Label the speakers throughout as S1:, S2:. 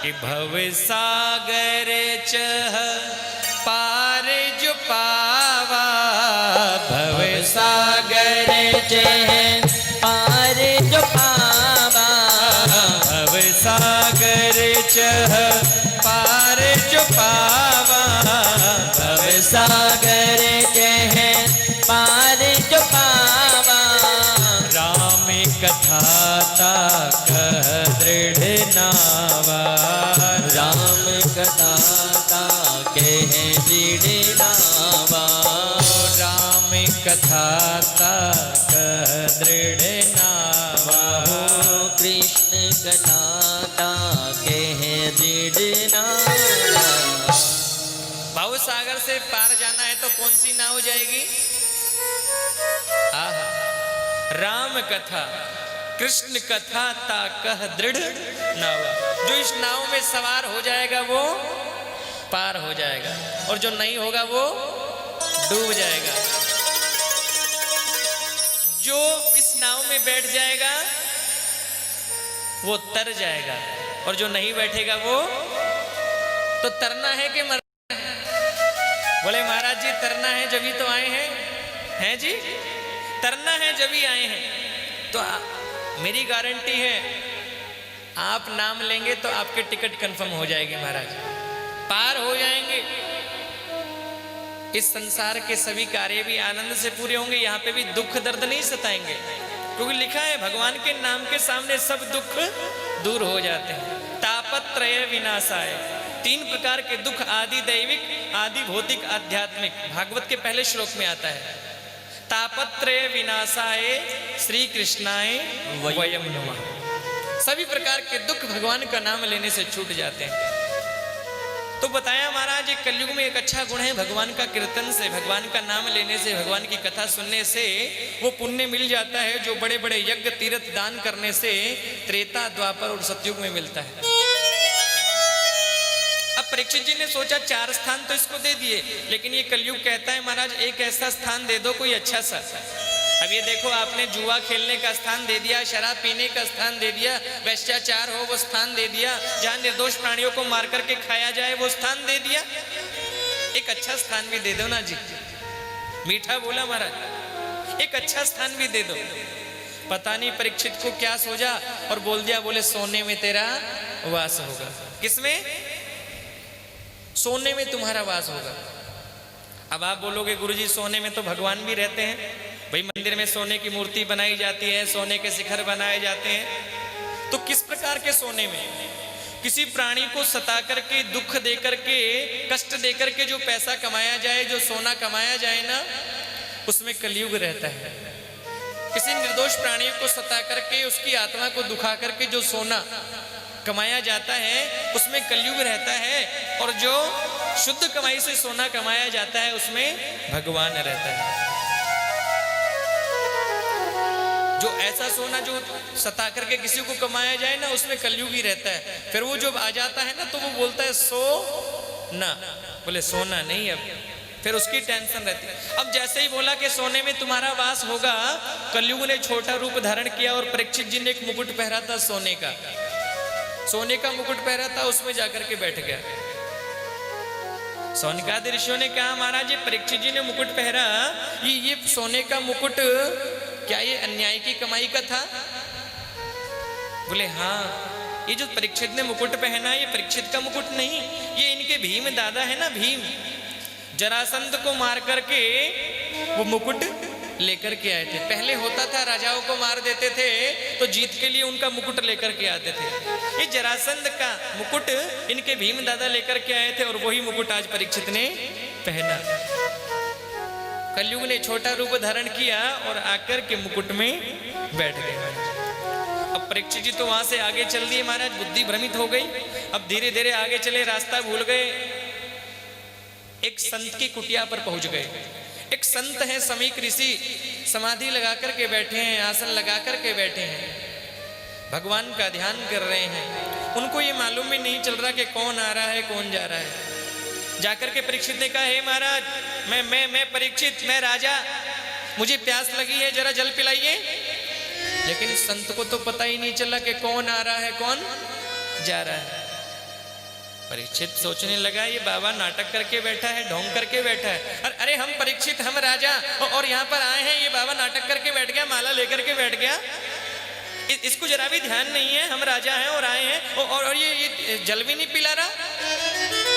S1: कि भव सागर चह पार जो पावा, भव सागर
S2: चह पार जो पावा,
S1: भव सागर चह पार जो पावा,
S2: भव सागर चह पार जो पावा।
S1: राम कथा ताक दृढ़ नावा,
S2: राम कथा ताके दृढ़ नावा,
S1: राम कथा ताक दृढ़ नावा,
S2: कृष्ण कथा ताके दृढ़ नावा।
S1: भाव सागर से पार जाना है तो कौन सी नाव जाएगी? आहा, राम कथा कृष्ण कथा ताकह दृढ़ नावा। जो इस नाव में सवार हो जाएगा वो पार हो जाएगा, और जो नहीं होगा वो डूब जाएगा। जो इस नाव में बैठ जाएगा वो तर जाएगा, और जो नहीं बैठेगा वो तो तरना है कि मरना है? बोले महाराज जी तरना है जब ही तो आए हैं जी, तरना है जब ही आए हैं। तो मेरी गारंटी है आप नाम लेंगे तो आपके टिकट कंफर्म हो जाएगी महाराज, पार हो जाएंगे। इस संसार के सभी कार्य भी आनंद से पूरे होंगे, यहाँ पे भी दुख दर्द नहीं सताएंगे, क्योंकि लिखा है भगवान के नाम के सामने सब दुख दूर हो जाते हैं। तापत्रय विनाशाय, 3 प्रकार के दुख, आदि दैविक, आदि भौतिक, आध्यात्मिक, भागवत के पहले श्लोक में आता है। तापत्रय विनाशाय श्री कृष्णाय वयम नमः। सभी प्रकार के दुख भगवान का नाम लेने से छूट जाते हैं। तो बताया महाराज एक कलयुग में एक अच्छा गुण है भगवान का कीर्तन से, भगवान का नाम लेने से, भगवान की कथा सुनने से वो पुण्य मिल जाता है जो बड़े बड़े यज्ञ तीर्थ दान करने से त्रेता द्वापर और सतयुग में मिलता है। अब परीक्षित जी ने सोचा 4 स्थान तो इसको दे दिए, लेकिन ये कलयुग कहता है महाराज एक ऐसा स्थान दे दो कोई अच्छा सा। अब ये देखो आपने जुआ खेलने का स्थान दे दिया, शराब पीने का स्थान दे दिया, वैश्याचार हो वो स्थान दे दिया, जहां निर्दोष प्राणियों को मार करके खाया जाए वो स्थान दे दिया। एक अच्छा स्थान भी दे दो ना जी। मीठा बोला महाराज, एक अच्छा स्थान भी दे दो। पता नहीं परीक्षित को क्या सोचा और बोल दिया, बोले सोने में तेरा वास होगा। किसमें? सोने में तुम्हारा वास होगा। अब आप बोलोगे गुरुजी सोने में तो भगवान भी रहते हैं, भाई मंदिर में सोने की मूर्ति बनाई जाती है, सोने के शिखर बनाए जाते हैं, तो किस प्रकार के सोने में? किसी प्राणी को सता करके, दुख दे करके, कष्ट दे करके जो पैसा कमाया जाए, जो सोना कमाया जाए ना, उसमें कलयुग रहता है। किसी निर्दोष प्राणी को सता करके, उसकी आत्मा को दुखा करके जो सोना कमाया जाता है उसमें कलयुग रहता है, और जो शुद्ध कमाई से सोना कमाया जाता है उसमें भगवान रहता है। जो ऐसा सोना जो सता करके किसी को कमाया जाए ना उसमें कलयुग ही रहता है। फिर वो जब आ जाता है ना तो वो बोलता है सो ना, बोले सोना नहीं, अब फिर उसकी टेंशन रहती है। अब जैसे ही बोला कि सोने में तुम्हारा वास होगा, कलयुग ने छोटा रूप धारण किया और परीक्षित जी ने एक मुकुट पहरा था सोने का, सोने का मुकुट पहरा था, उसमें जाकर के बैठ गया। सोनकादि ऋषियों ने कहा महाराज ये परीक्षित जी ने मुकुट पहरा, ये सोने का मुकुट क्या ये अन्याय की कमाई का था? बोले हाँ, ये जो परीक्षित ने मुकुट पहना ये परीक्षित का मुकुट नहीं, ये इनके भीम दादा है ना, भीम जरासंध को मार करके वो मुकुट लेकर के आए थे। पहले होता था राजाओं को मार देते थे तो जीत के लिए उनका मुकुट लेकर के आते थे। ये जरासंध का मुकुट इनके भीम दादा लेकर के आए थे और वही मुकुट आज परीक्षित ने पहना। कलयुग ने छोटा रूप धारण किया और आकर के मुकुट में बैठ गए। अब परीक्षित जी तो वहां से आगे चल दिए महाराज, बुद्धि भ्रमित हो गई। अब धीरे धीरे आगे चले, रास्ता भूल गए, एक संत की कुटिया पर पहुंच गए। एक संत है समीक ऋषि, समाधि लगा करके बैठे हैं, आसन लगा करके बैठे हैं, भगवान का ध्यान कर रहे हैं। उनको ये मालूम भी नहीं चल रहा कि कौन आ रहा है कौन जा रहा है। जाकर के परीक्षित ने कहा, हे महाराज मैं परीक्षित, मैं राजा, मुझे प्यास लगी है, जरा जल पिलाइए। लेकिन संत को तो पता ही नहीं चला कि कौन आ रहा है कौन जा रहा है। परीक्षित सोचने लगा ये बाबा नाटक करके बैठा है, ढोंग करके बैठा है। अरे हम परीक्षित, हम राजा और यहाँ पर आए हैं, ये बाबा नाटक करके बैठ गया, माला लेकर के बैठ गया, इसको जरा भी ध्यान नहीं है हम राजा हैं और आए हैं और ये जल भी नहीं पिला रहा।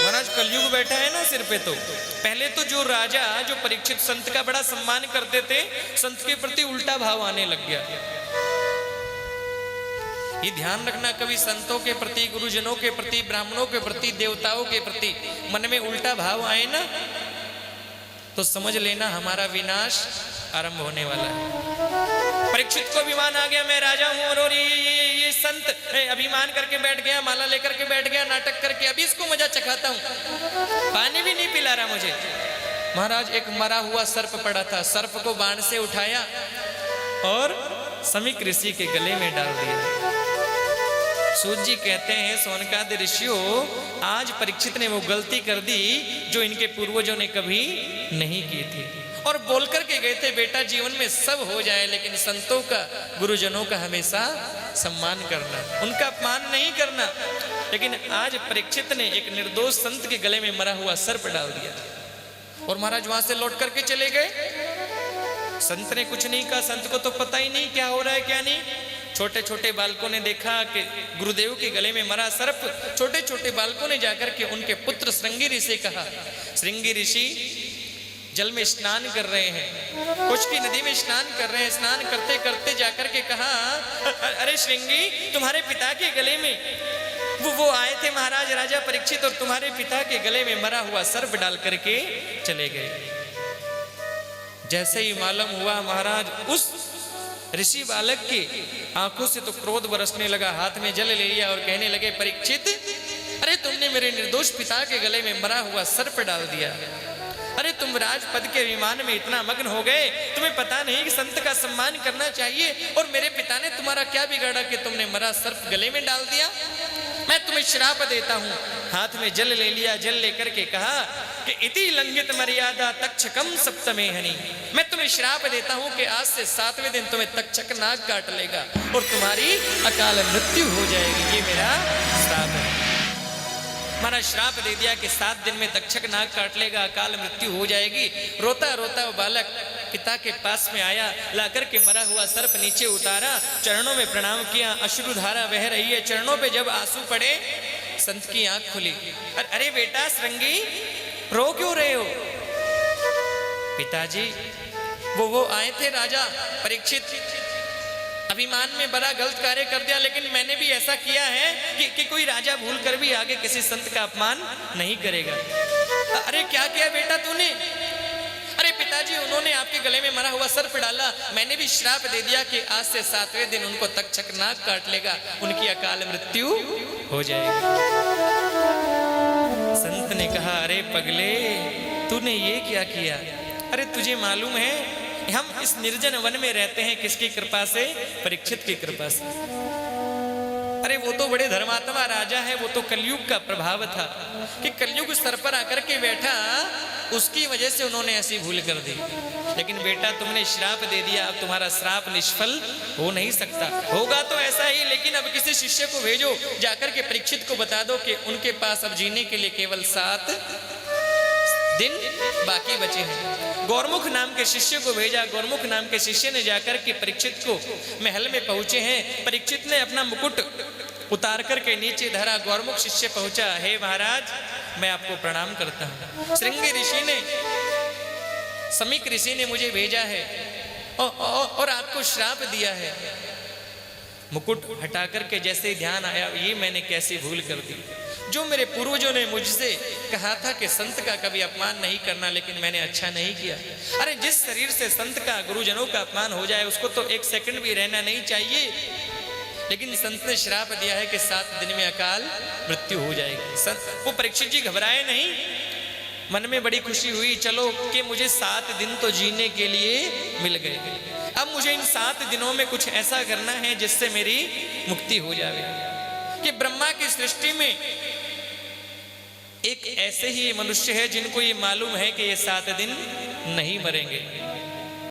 S1: महाराज कलयुग बैठा है ना सिर पे। तो पहले तो जो राजा, जो परीक्षित संत का बड़ा सम्मान करते थे, संत के प्रति उल्टा भाव आने लग गया। ये ध्यान रखना, कभी संतों के प्रति, गुरुजनों के प्रति, ब्राह्मणों के प्रति, देवताओं के प्रति मन में उल्टा भाव आए ना, तो समझ लेना हमारा विनाश आरंभ होने वाला है। परीक्षित को अभिमान आ गया, मैं राजा हूं, और ये संत अभिमान करके बैठ गया, माला लेकर के बैठ गया, नाटक करके, अभी इसको मजा चखाता हूं, पानी भी नहीं पिला रहा मुझे। महाराज एक मरा हुआ सर्प पड़ा था, सर्प को बाण से उठाया और समीक ऋषि के गले में डाल दिया। सूत जी कहते हैं, सोनकादि ऋषियों, आज परीक्षित ने वो गलती कर दी जो इनके पूर्वजों ने कभी नहीं की थी, और बोल करके गए थे बेटा जीवन में सब हो जाए लेकिन संतों का, गुरुजनों का हमेशा सम्मान करना, उनका अपमान नहीं करना। लेकिन आज परीक्षित ने एक निर्दोष संत के गले में मरा हुआ सर्प डाल दिया और महाराज वहां से लौट करके चले गए। संत ने कुछ नहीं कहा, संत को तो पता ही नहीं क्या हो रहा है क्या नहीं। छोटे छोटे बालकों ने देखा कि गुरुदेव के गले में मरा सर्प, छोटे छोटे बालकों ने जाकर के उनके पुत्र श्रृंगी ऋषि से कहा। श्रृंगी ऋषि जल में स्नान कर रहे हैं, कुछ की नदी में स्नान कर रहे हैं, स्नान करते करते जाकर के कहा, अरे श्रृंगी, तुम्हारे पिता के गले में वो आए थे महाराज राजा परीक्षित, और तुम्हारे पिता के गले में मरा हुआ सर्प डाल करके चले गए। जैसे ही मालूम हुआ महाराज, उस ऋषि बालक की आंखों से तो क्रोध बरसने लगा, हाथ में जल ले लिया और कहने लगे, परीक्षित, अरे तुमने मेरे निर्दोष पिता के गले में मरा हुआ सर्प डाल दिया। अरे तुम राजपद के विमान में इतना मग्न हो गए, तुम्हें पता नहीं कि संत का सम्मान करना चाहिए, और मेरे पिता ने तुम्हारा क्या बिगाड़ा कि तुमने मरा सर्प गले में डाल दिया। मैं तुम्हें श्राप देता हूं। हाथ में जल ले लिया, जल लेकर के कहा कि इति लंघित मर्यादा तक्षकम सप्तमे हनि, मैं तुम्हें श्राप देता हूं कि आज से 7वें दिन तुम्हें तक्षक नाग काट लेगा और तुम्हारी अकाल मृत्यु हो जाएगी। ये मेरा श्राप है। हमारा श्राप दे दिया कि 7 दिन में तक्षक नाग काट लेगा, अकाल मृत्यु हो जाएगी। रोता रोता वो बालक पिता के पास में आया, लाकर के मरा हुआ सर्प नीचे उतारा, चरणों में प्रणाम किया, अश्रुधारा बह रही है। चरणों पे जब आंसू पड़े, संत की आंख खुली। अरे बेटा श्रृंगी, रो क्यों रहे हो? पिताजी, वो आए थे राजा परीक्षित, अभिमान में बड़ा गलत कार्य कर दिया, लेकिन मैंने भी ऐसा किया है कि कोई राजा भूल कर भी आगे किसी संत का अपमान नहीं करेगा। अरे क्या किया बेटा तूने? अरे पिताजी, उन्होंने आपके गले में मरा हुआ सर्प डाला, मैंने भी श्राप दे दिया कि आज से 7वें दिन उनको तक्षक नाग काट लेगा, उनकी अकाल मृत्यु हो जाएगी। संत ने कहा, अरे पगले, तूने ये क्या किया? अरे तुझे मालूम है हम इस निर्जन वन में रहते हैं किसकी कृपा से? परीक्षित की कृपा से। अरे वो तो बड़े धर्मात्मा राजा है, वो तो कलयुग का प्रभाव था कि कलयुग सर पर आकर के बैठा, उसकी वजह से उन्होंने ऐसी भूल कर दी। लेकिन बेटा तुमने श्राप दे दिया, अब तुम्हारा श्राप निष्फल हो नहीं सकता। होगा तो ऐसा ही, लेकिन अब किसी शिष्य को भेजो, जाकर के परीक्षित को बता दो कि उनके पास अब जीने के लिए केवल 7 दिन बाकी बचे हैं। गौरमुख नाम के शिष्य को भेजा, गौरमुख नाम के शिष्य ने जाकर के परीक्षित को महल में पहुंचे हैं। परीक्षित ने अपना मुकुट उतार करके नीचे धरा, गौरमुख शिष्य पहुंचा, हे महाराज मैं आपको प्रणाम करता हूं। श्रृंगी ऋषि ने, समीक ऋषि ने मुझे भेजा है और आपको श्राप दिया है। मुकुट हटा करके जैसे ही ध्यान आया, ये मैंने कैसी भूल कर दी। जो मेरे पूर्वजों ने मुझसे कहा था कि संत का कभी अपमान नहीं करना, लेकिन मैंने अच्छा नहीं किया। अरे जिस शरीर से संत का, गुरुजनों का अपमान हो जाए, उसको तो 1 सेकंड भी रहना नहीं चाहिए। लेकिन संत ने श्राप दिया है कि 7 दिन में अकाल मृत्यु हो जाएगी। वो परीक्षित जी घबराए नहीं, मन में बड़ी खुशी हुई, चलो कि मुझे 7 दिन तो जीने के लिए मिल गए। अब मुझे इन 7 दिनों में कुछ ऐसा करना है जिससे मेरी मुक्ति हो जाए। कि ब्रह्मा की सृष्टि में एक ऐसे ही मनुष्य है जिनको ये मालूम है कि ये 7 दिन नहीं मरेंगे।